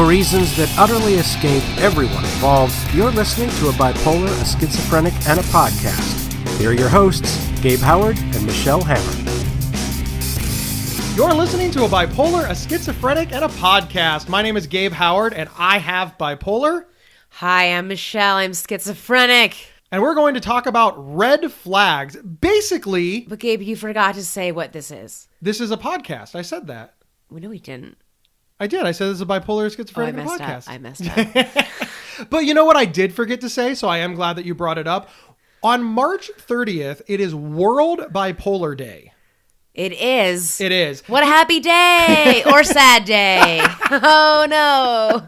For reasons that utterly escape everyone involved, you're listening to a bipolar, a schizophrenic, and a podcast. Here are your hosts, Gabe Howard and Michelle Hammer. You're listening to a bipolar, a schizophrenic, and a podcast. My name is Gabe Howard, and I have bipolar. Hi, I'm Michelle. I'm schizophrenic. And we're going to talk about red flags. Basically, But Gabe, you forgot to say what this is. this is a podcast. I said that. We know we didn't. I did. I said this is a bipolar, schizophrenic, and a podcast. I messed up. But you know what I did forget to say, so I am glad that you brought it up. On March 30th, it is World Bipolar Day. It is. It is. What a happy day or sad day. Oh, no.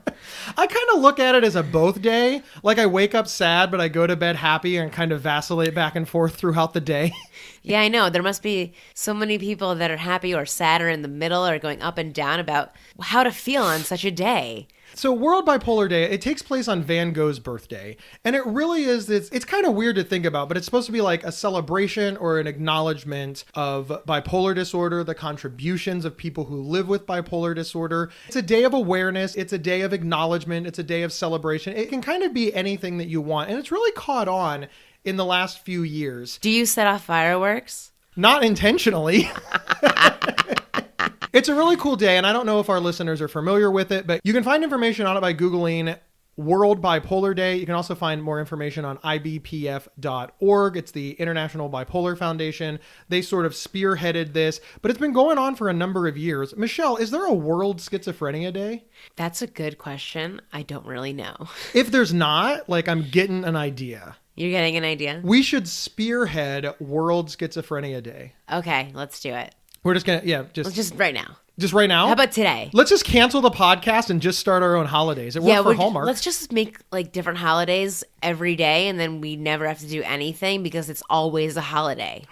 I kind of look at it as a both day. Like I wake up sad, but I go to bed happy and kind of vacillate back and forth throughout the day. Yeah, I know. There must be so many people that are happy or sad or in the middle or going up and down about how to feel on such a day. So World Bipolar Day, it takes place on Van Gogh's birthday. And it really is, it's kind of weird to think about, but it's supposed to be like a celebration or an acknowledgement of bipolar disorder, the contributions of people who live with bipolar disorder. It's a day of awareness. It's a day of acknowledgement. It's a day of celebration. It can kind of be anything that you want. And it's really caught on in the last few years. Do you set off fireworks? Not intentionally. It's a really cool day, and I don't know if our listeners are familiar with it, but you can find information on it by Googling World Bipolar Day. You can also find more information on ibpf.org. It's the International Bipolar Foundation. They sort of spearheaded this, but it's been going on for a number of years. Michelle, is there a World Schizophrenia Day? That's a good question. I don't really know. If there's not, I'm getting an idea. You're getting an idea? We should spearhead World Schizophrenia Day. Okay, let's do it. We're just going to, Just right now. Just right now? How about today? Let's just cancel the podcast and just start our own holidays. It worked for Hallmark. Let's just make different holidays every day, and then we never have to do anything because it's always a holiday.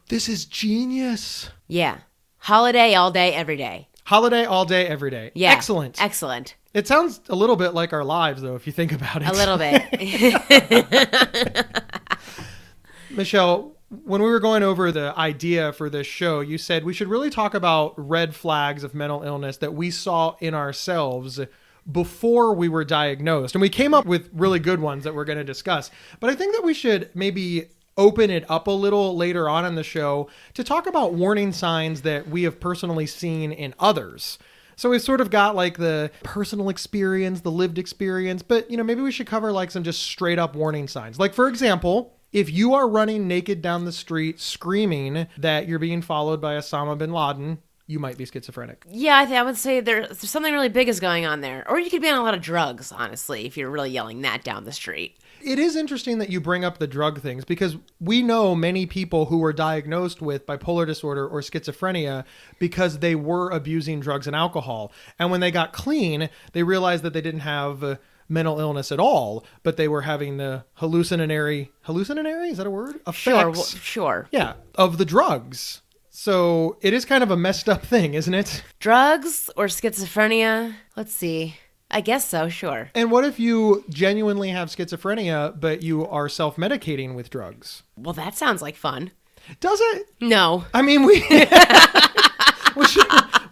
This is genius. Yeah. Holiday all day, every day. Holiday all day, every day. Yeah. Excellent. It sounds a little bit like our lives, though, if you think about it. A little bit. Michelle, when we were going over the idea for this show, you said we should really talk about red flags of mental illness that we saw in ourselves before we were diagnosed. And we came up with really good ones that we're going to discuss. But I think that we should maybe open it up a little later on in the show to talk about warning signs that we have personally seen in others. So we've sort of got the personal experience, the lived experience, but maybe we should cover some just straight up warning signs. For example, if you are running naked down the street screaming that you're being followed by Osama bin Laden, you might be schizophrenic. Yeah, I would say there's something really big is going on there. Or you could be on a lot of drugs, honestly, if you're really yelling that down the street. It is interesting that you bring up the drug things because we know many people who were diagnosed with bipolar disorder or schizophrenia because they were abusing drugs and alcohol. And when they got clean, they realized that they didn't have mental illness at all, but they were having the hallucinatory, is that a word? Effects. Sure. Yeah, of the drugs. So it is kind of a messed up thing, isn't it? Drugs or schizophrenia? Let's see. I guess so, sure. And what if you genuinely have schizophrenia, but you are self-medicating with drugs? Well, that sounds like fun. Does it? No. I mean, we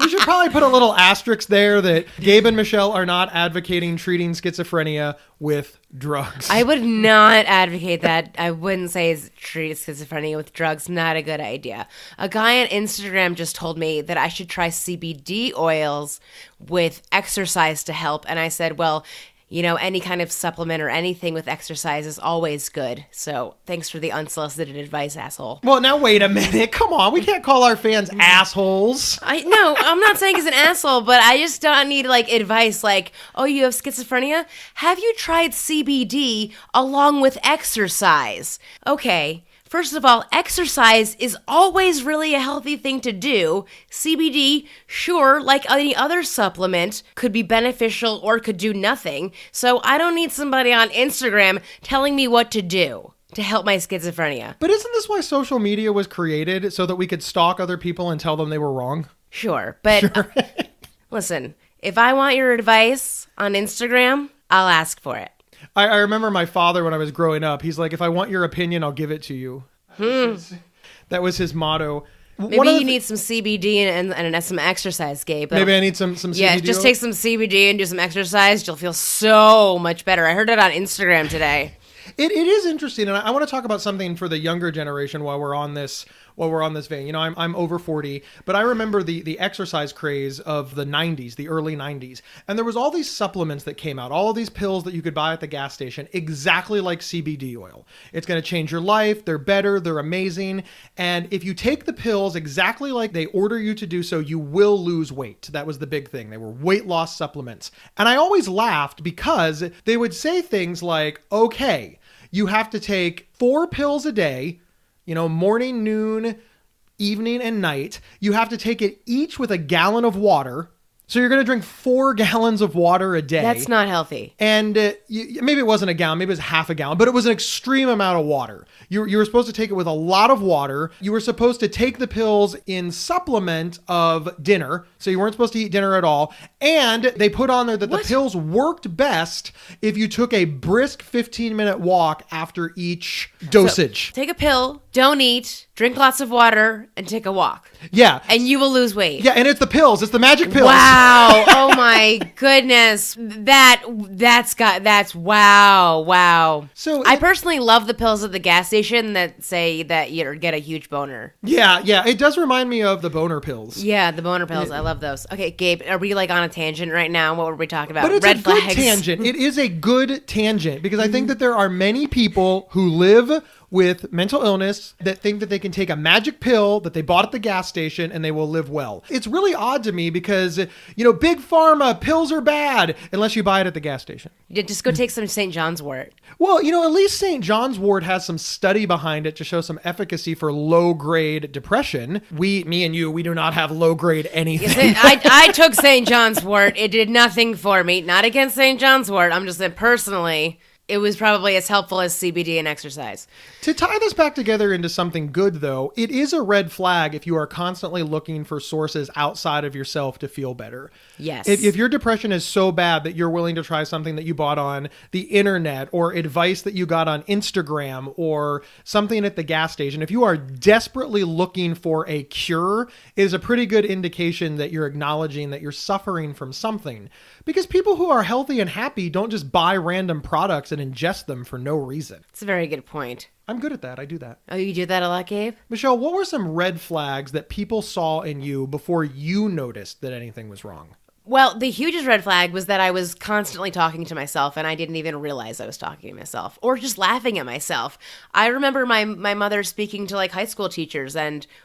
should probably put a little asterisk there that Gabe and Michelle are not advocating treating schizophrenia with drugs. I would not advocate that. I wouldn't say treat schizophrenia with drugs. Not a good idea. A guy on Instagram just told me that I should try CBD oils with exercise to help. And I said, well, any kind of supplement or anything with exercise is always good. So thanks for the unsolicited advice, asshole. Well, now wait a minute. Come on. We can't call our fans assholes. No, I'm not saying he's an asshole, but I just don't need advice oh, you have schizophrenia? Have you tried CBD along with exercise? Okay. First of all, exercise is always really a healthy thing to do. CBD, sure, like any other supplement, could be beneficial or could do nothing. So I don't need somebody on Instagram telling me what to do to help my schizophrenia. But isn't this why social media was created? So that we could stalk other people and tell them they were wrong? Sure, but listen, if I want your advice on Instagram, I'll ask for it. I remember my father when I was growing up. He's like, if I want your opinion, I'll give it to you. That was his motto. Maybe you need some CBD and some exercise, Gabe. Maybe I need some CBD. Yeah, just take some CBD and do some exercise. You'll feel so much better. I heard it on Instagram today. It is interesting, and I want to talk about something for the younger generation while we're on this vein. You know, I'm over 40, but I remember the exercise craze of the 90s, the early 90s. And there was all these supplements that came out, all of these pills that you could buy at the gas station, exactly like CBD oil. It's going to change your life. They're better. They're amazing. And if you take the pills exactly like they order you to do so, you will lose weight. That was the big thing. They were weight loss supplements. And I always laughed because they would say things like, okay, you have to take 4 pills a day, you know, morning, noon, evening, and night. You have to take it each with a gallon of water. So you're going to drink 4 gallons of water a day. That's not healthy. And maybe it wasn't a gallon, maybe it was half a gallon, but it was an extreme amount of water. You were supposed to take it with a lot of water. You were supposed to take the pills in supplement of dinner. So you weren't supposed to eat dinner at all. And they put on there that the pills worked best if you took a brisk 15-minute walk after each dosage. So, take a pill, don't eat, drink lots of water, and take a walk. Yeah. And you will lose weight. Yeah, and it's the pills. It's the magic pills. Wow. Oh my goodness. That's wow. So I personally love the pills at the gas station that say that you get a huge boner. Yeah. It does remind me of the boner pills. Yeah, the boner pills. I love those. Okay, Gabe, are we like on a tangent right now? What were we talking about? But it's Red a flags. good tangent. It is a good tangent because I think that there are many people who live with mental illness that think that they can take a magic pill that they bought at the gas station and they will live well. It's really odd to me because, you know, big pharma, pills are bad unless you buy it at the gas station. Yeah, just go take some St. John's wort. Well, you know, at least St. John's wort has some study behind it to show some efficacy for low-grade depression. Me and you, we do not have low-grade anything. I took St. John's wort. It did nothing for me. Not against St. John's wort. I'm just saying personally, it was probably as helpful as CBD and exercise. To tie this back together into something good, though, it is a red flag if you are constantly looking for sources outside of yourself to feel better. Yes. If your depression is so bad that you're willing to try something that you bought on the internet or advice that you got on Instagram or something at the gas station, if you are desperately looking for a cure, it is a pretty good indication that you're acknowledging that you're suffering from something. Because people who are healthy and happy don't just buy random products and ingest them for no reason. It's a very good point. I'm good at that. I do that. Oh, you do that a lot, Gabe? Michelle, what were some red flags that people saw in you before you noticed that anything was wrong? Well, the hugest red flag was that I was constantly talking to myself and I didn't even realize I was talking to myself or just laughing at myself. I remember my mother speaking to like high school teachers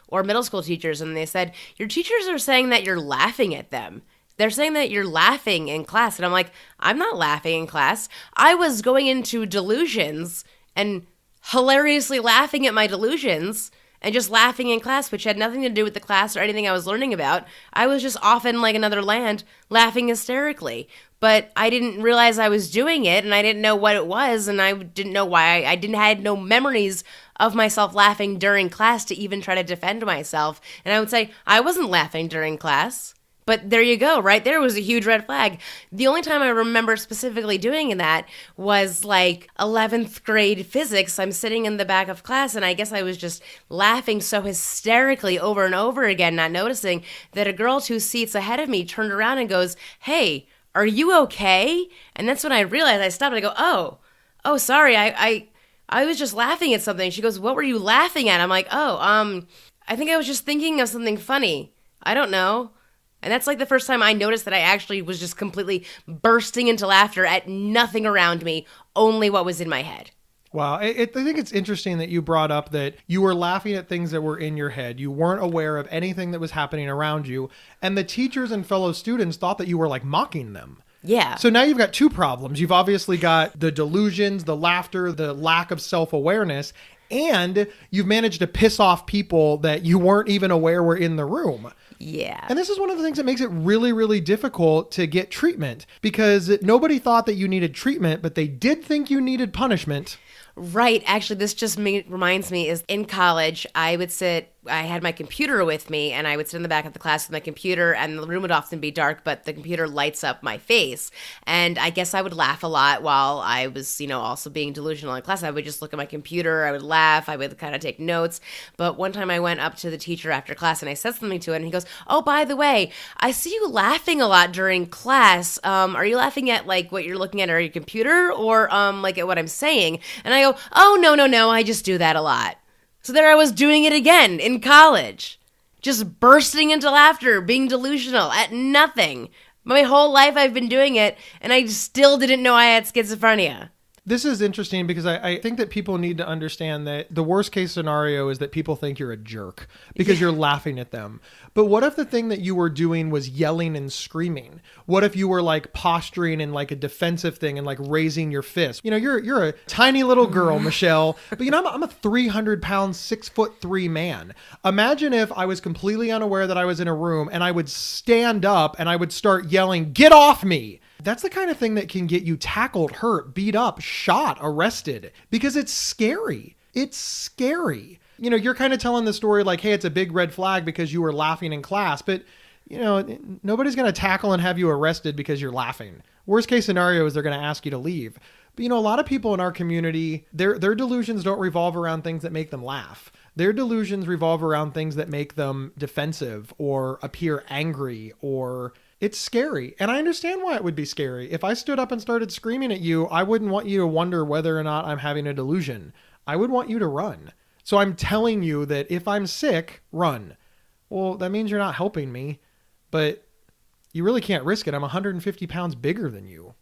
or middle school teachers, and they said, your teachers are saying that you're laughing at them. They're saying that you're laughing in class. And I'm like, I'm not laughing in class. I was going into delusions and hilariously laughing at my delusions and just laughing in class, which had nothing to do with the class or anything I was learning about. I was just off in like another land laughing hysterically. But I didn't realize I was doing it, and I didn't know what it was, and I didn't know why. I had no memories of myself laughing during class to even try to defend myself. And I would say, I wasn't laughing during class. But there you go, right there was a huge red flag. The only time I remember specifically doing that was like 11th grade physics. I'm sitting in the back of class, and I guess I was just laughing so hysterically over and over again, not noticing that a girl 2 seats ahead of me turned around and goes, "Hey, are you okay?" And that's when I realized. I stopped and I go, oh, sorry, I was just laughing at something. She goes, "What were you laughing at?" I'm like, I think I was just thinking of something funny. I don't know. And that's like the first time I noticed that I actually was just completely bursting into laughter at nothing around me, only what was in my head. Wow. I think it's interesting that you brought up that you were laughing at things that were in your head. You weren't aware of anything that was happening around you. And the teachers and fellow students thought that you were like mocking them. Yeah. So now you've got 2 problems. You've obviously got the delusions, the laughter, the lack of self-awareness, and you've managed to piss off people that you weren't even aware were in the room. Yeah. And this is one of the things that makes it really, really difficult to get treatment, because nobody thought that you needed treatment, but they did think you needed punishment. Right. Actually, this just reminds me is in college, I would sit I had my computer with me, and I would sit in the back of the class with my computer, and the room would often be dark, but the computer lights up my face. And I guess I would laugh a lot while I was, also being delusional in class. I would just look at my computer, I would laugh, I would kind of take notes. But one time I went up to the teacher after class, and I said something to him, and he goes, "Oh, by the way, I see you laughing a lot during class. Are you laughing at, like, what you're looking at on your computer, or, like, at what I'm saying?" And I go, "Oh, no, I just do that a lot." So there I was doing it again in college, just bursting into laughter, being delusional at nothing. My whole life I've been doing it, and I still didn't know I had schizophrenia. This is interesting because I think that people need to understand that the worst case scenario is that people think you're a jerk because you're laughing at them. But what if the thing that you were doing was yelling and screaming? What if you were like posturing in like a defensive thing and like raising your fist? You're a tiny little girl, Michelle, but I'm a 300-pound, 6'3" man. Imagine if I was completely unaware that I was in a room and I would stand up and I would start yelling, "Get off me!" That's the kind of thing that can get you tackled, hurt, beat up, shot, arrested, because it's scary. It's scary. You're kind of telling the story like, hey, it's a big red flag because you were laughing in class, but nobody's going to tackle and have you arrested because you're laughing. Worst case scenario is they're going to ask you to leave. But a lot of people in our community, their delusions don't revolve around things that make them laugh. Their delusions revolve around things that make them defensive or appear angry, or it's scary. And I understand why it would be scary. If I stood up and started screaming at you, I wouldn't want you to wonder whether or not I'm having a delusion. I would want you to run. So I'm telling you that if I'm sick, run. Well, that means you're not helping me, but you really can't risk it. I'm 150 pounds bigger than you.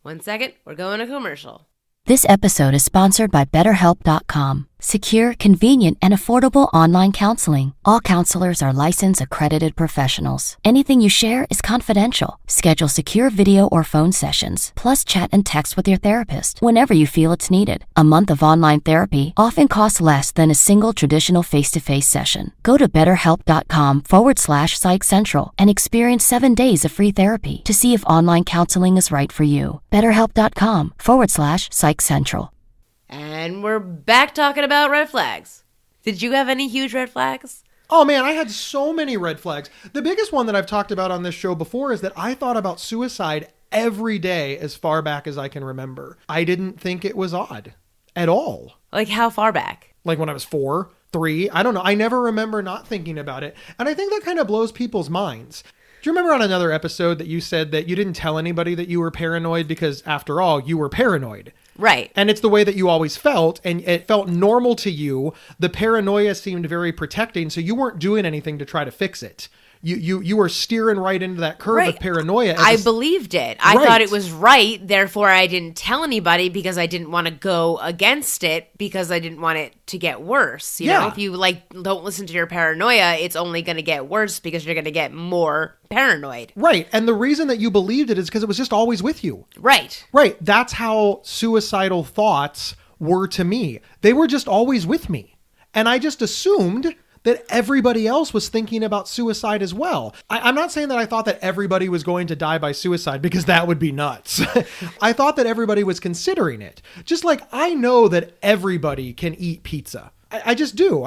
1 second, we're going to commercial. This episode is sponsored by BetterHelp.com. Secure, convenient, and affordable online counseling. All counselors are licensed, accredited professionals. Anything you share is confidential. Schedule secure video or phone sessions, plus chat and text with your therapist whenever you feel it's needed. A month of online therapy often costs less than a single traditional face-to-face session. Go to BetterHelp.com/PsychCentral and experience 7 days of free therapy to see if online counseling is right for you. BetterHelp.com/PsychCentral. And we're back talking about red flags. Did you have any huge red flags? Oh man, I had so many red flags. The biggest one that I've talked about on this show before is that I thought about suicide every day as far back as I can remember. I didn't think it was odd at all. Like how far back? Like when I was 4, 3, I don't know. I never remember not thinking about it. And I think that kind of blows people's minds. Do you remember on another episode that you said that you didn't tell anybody that you were paranoid because after all, you were paranoid? Right. And it's the way that you always felt, and it felt normal to you. The paranoia seemed very protecting, so you weren't doing anything to try to fix it. You were steering right into that curve of paranoia. I believed it. I thought it was right. Therefore, I didn't tell anybody because I didn't want to go against it because I didn't want it to get worse. You know, if you don't listen to your paranoia, it's only going to get worse because you're going to get more paranoid. Right. And the reason that you believed it is because it was just always with you. Right. Right. That's how suicidal thoughts were to me. They were just always with me. And I just assumed that everybody else was thinking about suicide as well. I'm not saying that I thought that everybody was going to die by suicide because that would be nuts. I thought that everybody was considering it. Just like I know that everybody can eat pizza. I just do.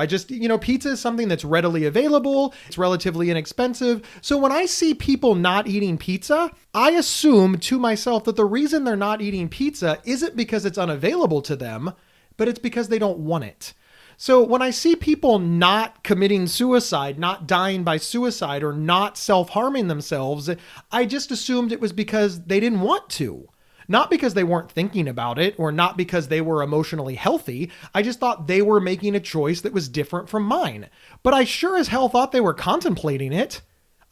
Pizza is something that's readily available. It's relatively inexpensive. So when I see people not eating pizza, I assume to myself that the reason they're not eating pizza isn't because it's unavailable to them, but it's because they don't want it. So when I see people not committing suicide, not dying by suicide, or not self-harming themselves, I just assumed it was because they didn't want to. Not because they weren't thinking about it, or not because they were emotionally healthy. I just thought they were making a choice that was different from mine. But I sure as hell thought they were contemplating it.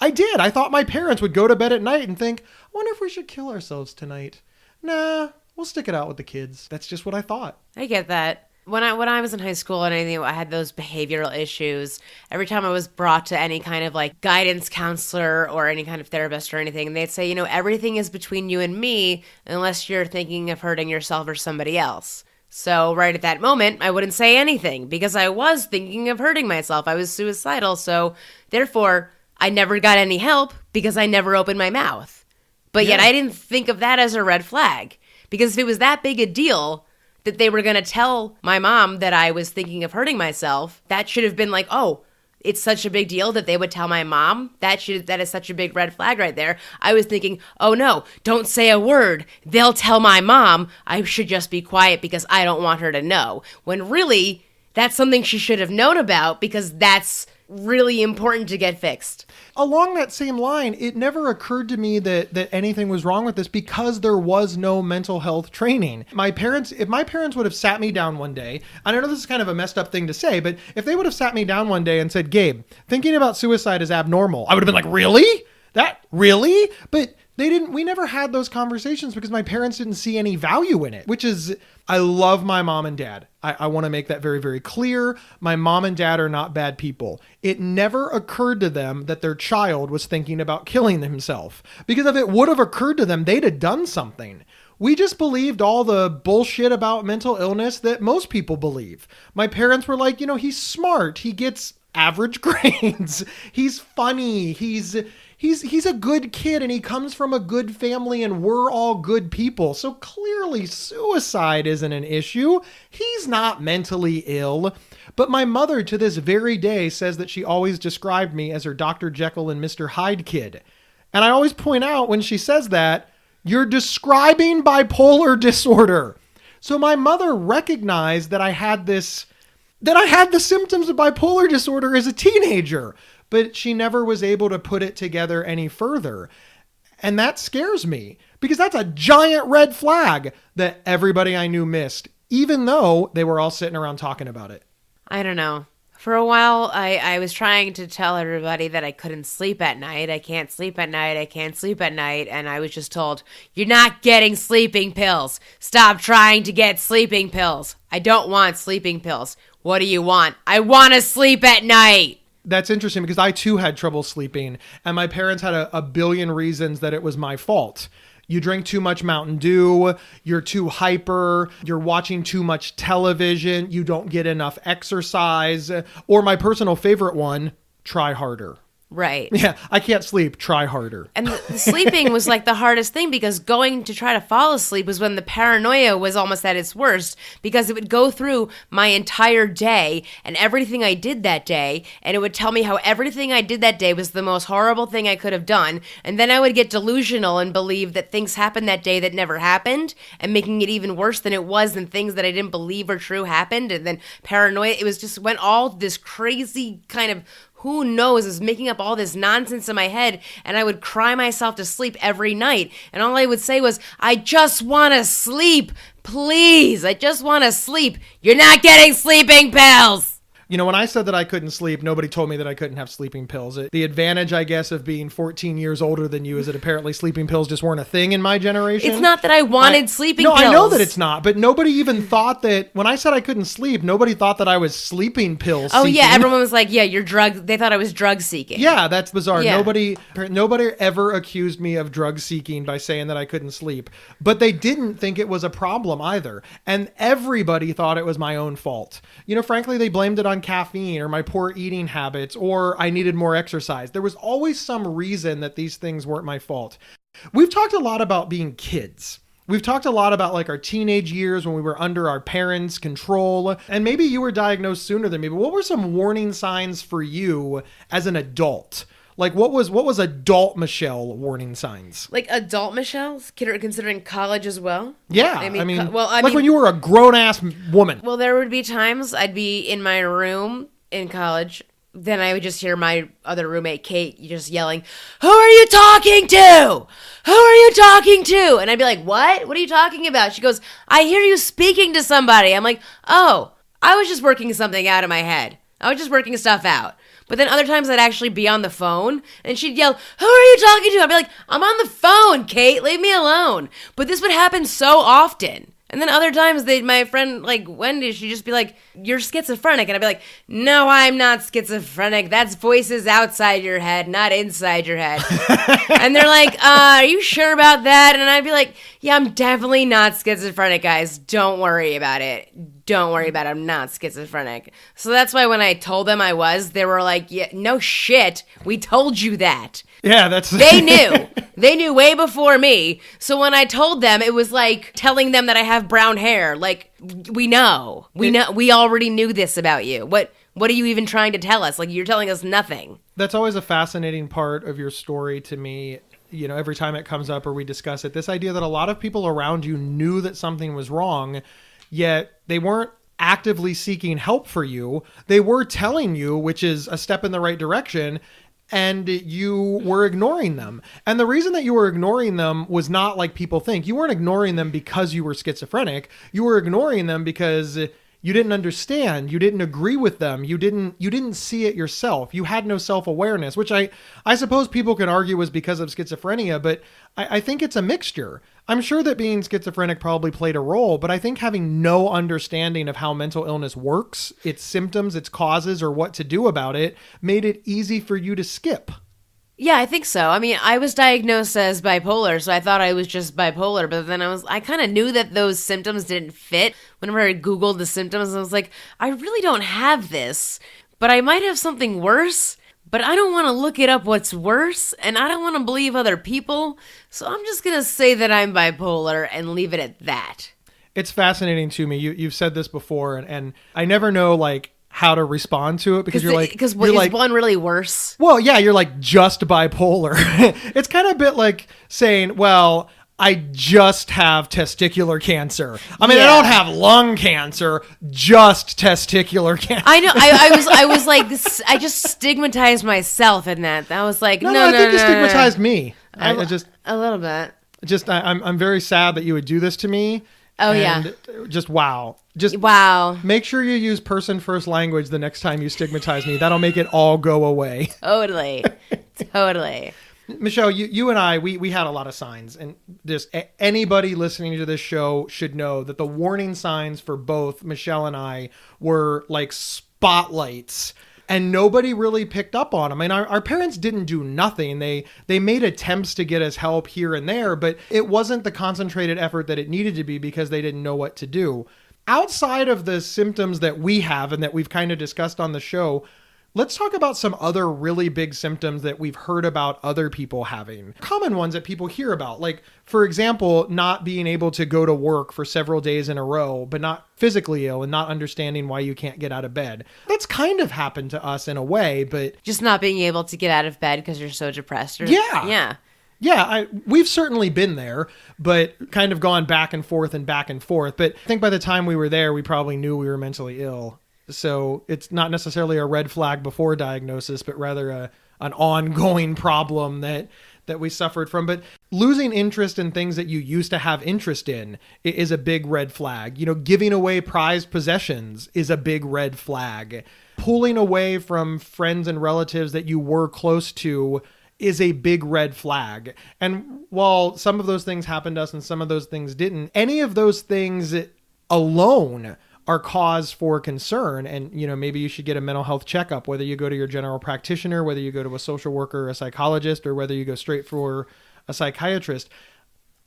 I did. I thought my parents would go to bed at night and think, I wonder if we should kill ourselves tonight. Nah, we'll stick it out with the kids. That's just what I thought. I get that. When I was in high school and I had those behavioral issues, every time I was brought to any kind of guidance counselor or any kind of therapist or anything, they'd say, everything is between you and me unless you're thinking of hurting yourself or somebody else. So right at that moment, I wouldn't say anything because I was thinking of hurting myself. I was suicidal. So therefore, I never got any help because I never opened my mouth. But yet I didn't think of that as a red flag because if it was that big a deal that they were going to tell my mom that I was thinking of hurting myself, that should have been oh, it's such a big deal that they would tell my mom. That is such a big red flag right there. I was thinking, oh no, don't say a word. They'll tell my mom. I should just be quiet because I don't want her to know. When really, that's something she should have known about because that's really important to get fixed. Along that same line, it never occurred to me that anything was wrong with this because there was no mental health training. If my parents would have sat me down one day, and I know this is kind of a messed up thing to say, but if they would have sat me down one day and said, Gabe, thinking about suicide is abnormal, I would have been like, really? That really? But we never had those conversations because my parents didn't see any value in it, which is, I love my mom and dad. I want to make that very, very clear. My mom and dad are not bad people. It never occurred to them that their child was thinking about killing himself, because if it would have occurred to them, they'd have done something. We just believed all the bullshit about mental illness that most people believe. My parents were like, he's smart. He gets average grades. He's funny. He's a good kid and he comes from a good family and we're all good people. So clearly suicide isn't an issue. He's not mentally ill. But my mother to this very day says that she always described me as her Dr. Jekyll and Mr. Hyde kid. And I always point out when she says that, you're describing bipolar disorder. So my mother recognized that I had the symptoms of bipolar disorder as a teenager, but she never was able to put it together any further. And that scares me because that's a giant red flag that everybody I knew missed, even though they were all sitting around talking about it. I don't know. For a while, I was trying to tell everybody that I couldn't sleep at night. I can't sleep at night. I can't sleep at night. And I was just told, you're not getting sleeping pills. Stop trying to get sleeping pills. I don't want sleeping pills. What do you want? I want to sleep at night. That's interesting because I too had trouble sleeping and my parents had a billion reasons that it was my fault. You drink too much Mountain Dew, you're too hyper, you're watching too much television, you don't get enough exercise, or my personal favorite one, try harder. Right. Yeah, I can't sleep, try harder. And the sleeping was like the hardest thing because going to try to fall asleep was when the paranoia was almost at its worst because it would go through my entire day and everything I did that day, and it would tell me how everything I did that day was the most horrible thing I could have done, and then I would get delusional and believe that things happened that day that never happened and making it even worse than it was, and things that I didn't believe were true happened, and then paranoia, it was just went all this crazy kind of who knows, is making up all this nonsense in my head, and I would cry myself to sleep every night. And all I would say was, I just want to sleep. Please, I just want to sleep. You're not getting sleeping pills. When I said that I couldn't sleep, nobody told me that I couldn't have sleeping pills. The advantage, I guess, of being 14 years older than you is that apparently sleeping pills just weren't a thing in my generation. It's not that I wanted sleeping pills. No, I know that it's not, but nobody even thought that, when I said I couldn't sleep, nobody thought that I was sleeping pills seeking. Yeah, everyone was like, yeah, you're drug. They thought I was drug seeking. Yeah, that's bizarre. Yeah. Nobody ever accused me of drug seeking by saying that I couldn't sleep, but they didn't think it was a problem either. And everybody thought it was my own fault. Frankly, they blamed it on caffeine or my poor eating habits or I needed more exercise. There was always some reason that these things weren't my fault. We've talked a lot about being kids. We've talked a lot about like our teenage years when we were under our parents' control, and maybe you were diagnosed sooner than me, but what were some warning signs for you as an adult? Like what was adult Michelle warning signs? Like adult Michelle, considering college as well? Yeah. I mean, when you were a grown-ass woman. Well, there would be times I'd be in my room in college. Then I would just hear my other roommate, Kate, just yelling, "Who are you talking to? Who are you talking to?" And I'd be like, "What? What are you talking about?" She goes, "I hear you speaking to somebody." I'm like, "Oh, I was just working something out in my head. I was just working stuff out." But then other times I'd actually be on the phone and she'd yell, "Who are you talking to?" I'd be like, "I'm on the phone, Kate, leave me alone." But this would happen so often. And then other times my friend, like Wendy, she'd just be like, "You're schizophrenic." And I'd be like, "No, I'm not schizophrenic. That's voices outside your head, not inside your head." And they're like, "Are you sure about that?" And I'd be like, "Yeah, I'm definitely not schizophrenic, guys. Don't worry about it. Don't worry about it. I'm not schizophrenic." So that's why when I told them I was, they were like, "Yeah, no shit. We told you that." Yeah, that's... They knew. They knew way before me. So when I told them, it was like telling them that I have brown hair. Like, we know. We already knew this about you. What What are you even trying to tell us? Like, you're telling us nothing. That's always a fascinating part of your story to me. You know, every time it comes up or we discuss it, this idea that a lot of people around you knew that something was wrong, yet they weren't actively seeking help for you. They were telling you, which is a step in the right direction, and you were ignoring them. And the reason that you were ignoring them was not like people think. You weren't ignoring them because you were schizophrenic. You were ignoring them because you didn't understand. You didn't agree with them. You didn't see it yourself. You had no self-awareness, which I suppose people can argue was because of schizophrenia, but I think it's a mixture. I'm sure that being schizophrenic probably played a role, but I think having no understanding of how mental illness works, its symptoms, its causes, or what to do about it, made it easy for you to skip. Yeah, I think so. I mean, I was diagnosed as bipolar, so I thought I was just bipolar, but then I kind of knew that those symptoms didn't fit. Whenever I Googled the symptoms, I was like, I really don't have this, but I might have something worse, but I don't want to look it up what's worse, and I don't want to believe other people, so I'm just going to say that I'm bipolar and leave it at that. It's fascinating to me. You've said this before, and I never know, like, how to respond to it because you're like, because is one really worse? Well, yeah, you're like just bipolar. It's kind of a bit like saying, well, I just have testicular cancer. I mean, I don't have lung cancer, just testicular cancer. I know. I was like, this, I just stigmatized myself in that. I was like, no, I think you stigmatized me. I just a little bit. I'm very sad that you would do this to me. Oh, and just wow. Make sure you use person first language the next time you stigmatize me. That'll make it all go away. Totally. Michelle, you and I, we had a lot of signs, and just anybody listening to this show should know that the warning signs for both Michelle and I were like spotlights, and nobody really picked up on them. I mean, our parents didn't do nothing. They made attempts to get us help here and there, but it wasn't the concentrated effort that it needed to be because they didn't know what to do. Outside of the symptoms that we have and that we've kind of discussed on the show, let's talk about some other really big symptoms that we've heard about other people having. Common ones that people hear about, like, for example, not being able to go to work for several days in a row, but not physically ill and not understanding why you can't get out of bed. That's kind of happened to us in a way, but... just not being able to get out of bed because you're so depressed. Yeah. We've certainly been there, but kind of gone back and forth. But I think by the time we were there, we probably knew we were mentally ill. So it's not necessarily a red flag before diagnosis, but rather an ongoing problem that we suffered from. But losing interest in things that you used to have interest in is a big red flag. You know, giving away prized possessions is a big red flag. Pulling away from friends and relatives that you were close to is a big red flag. And while some of those things happened to us and some of those things didn't, any of those things alone are cause for concern. And, you know, maybe you should get a mental health checkup, whether you go to your general practitioner, whether you go to a social worker or a psychologist, or whether you go straight for a psychiatrist.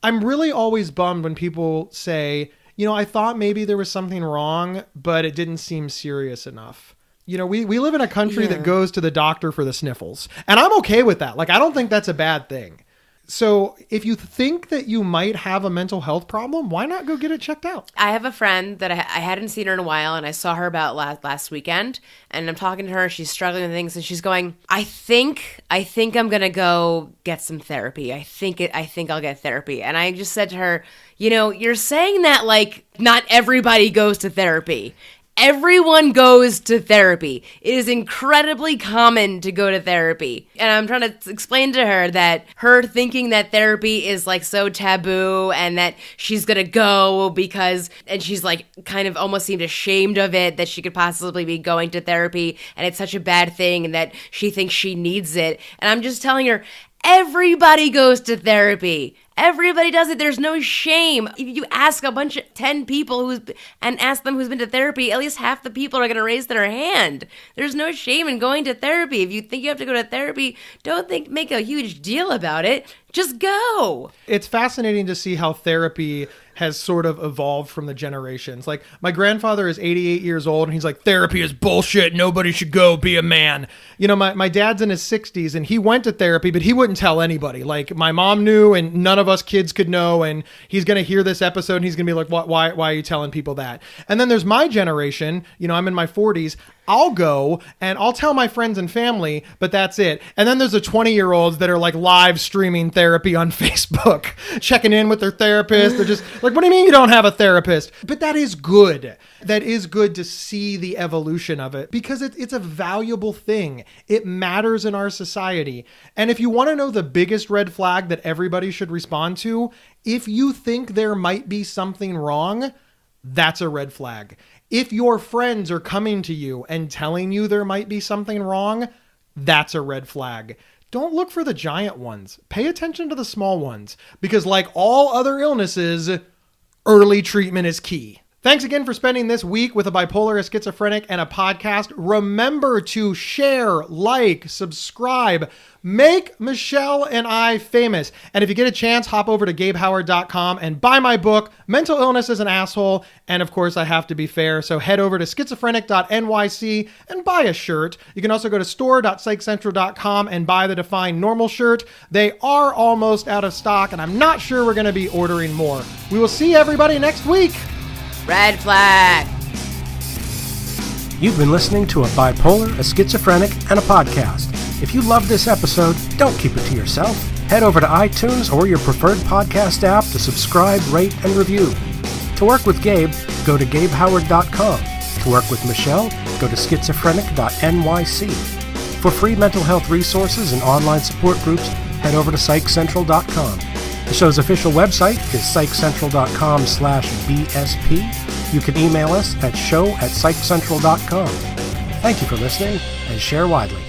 I'm really always bummed when people say, you know, I thought maybe there was something wrong, but it didn't seem serious enough. You know, we live in a country that goes to the doctor for the sniffles, and I'm okay with that. Like, I don't think that's a bad thing. So if you think that you might have a mental health problem, why not go get it checked out? I have a friend that I hadn't seen her in a while, and I saw her about last weekend, and I'm talking to her. She's struggling with things, and she's going, I think I'm going to go get some therapy. I think I'll get therapy. And I just said to her, you know, you're saying that like not everybody goes to therapy. Everyone goes to therapy. It is incredibly common to go to therapy. And I'm trying to explain to her that her thinking that therapy is like so taboo and that she's going to go because, and she's like kind of almost seemed ashamed of it, that she could possibly be going to therapy and it's such a bad thing and that she thinks she needs it. And I'm just telling her, everybody goes to therapy. Everybody does it. There's no shame. If you ask 10 people and ask them who's been to therapy, at least half the people are going to raise their hand. There's no shame in going to therapy. If you think you have to go to therapy, don't make a huge deal about it. Just go. It's fascinating to see how therapy has sort of evolved from the generations. Like, my grandfather is 88 years old and he's like, therapy is bullshit. Nobody should go, be a man. You know, my dad's in his 60s and he went to therapy, but he wouldn't tell anybody. Like, my mom knew and none of us kids could know. And he's going to hear this episode and he's going to be like, why are you telling people that? And then there's my generation. You know, I'm in my 40s. I'll go and I'll tell my friends and family, but that's it. And then there's the 20-year-olds that are like live streaming therapy on Facebook, checking in with their therapist. They're just like, what do you mean you don't have a therapist? But that is good. That is good to see the evolution of it because it's a valuable thing. It matters in our society. And if you want to know the biggest red flag that everybody should respond to, if you think there might be something wrong, that's a red flag. If your friends are coming to you and telling you there might be something wrong, that's a red flag. Don't look for the giant ones. Pay attention to the small ones because like all other illnesses, early treatment is key. Thanks again for spending this week with a bipolar, a schizophrenic, and a podcast. Remember to share, like, subscribe, make Michelle and I famous. And if you get a chance, hop over to GabeHoward.com and buy my book, Mental Illness is an Asshole. And of course, I have to be fair. So head over to schizophrenic.nyc and buy a shirt. You can also go to store.psychcentral.com and buy the Define Normal shirt. They are almost out of stock, and I'm not sure we're going to be ordering more. We will see everybody next week. Red flag. You've been listening to a bipolar, a schizophrenic, and a podcast. If you love this episode, don't keep it to yourself. Head over to iTunes or your preferred podcast app to subscribe, rate, and review. To work with Gabe, go to GabeHoward.com. To work with Michelle, go to schizophrenic.nyc. For free mental health resources and online support groups, head over to psychcentral.com. The show's official website is psychcentral.com/BSP. You can email us at show@psychcentral.com. Thank you for listening and share widely.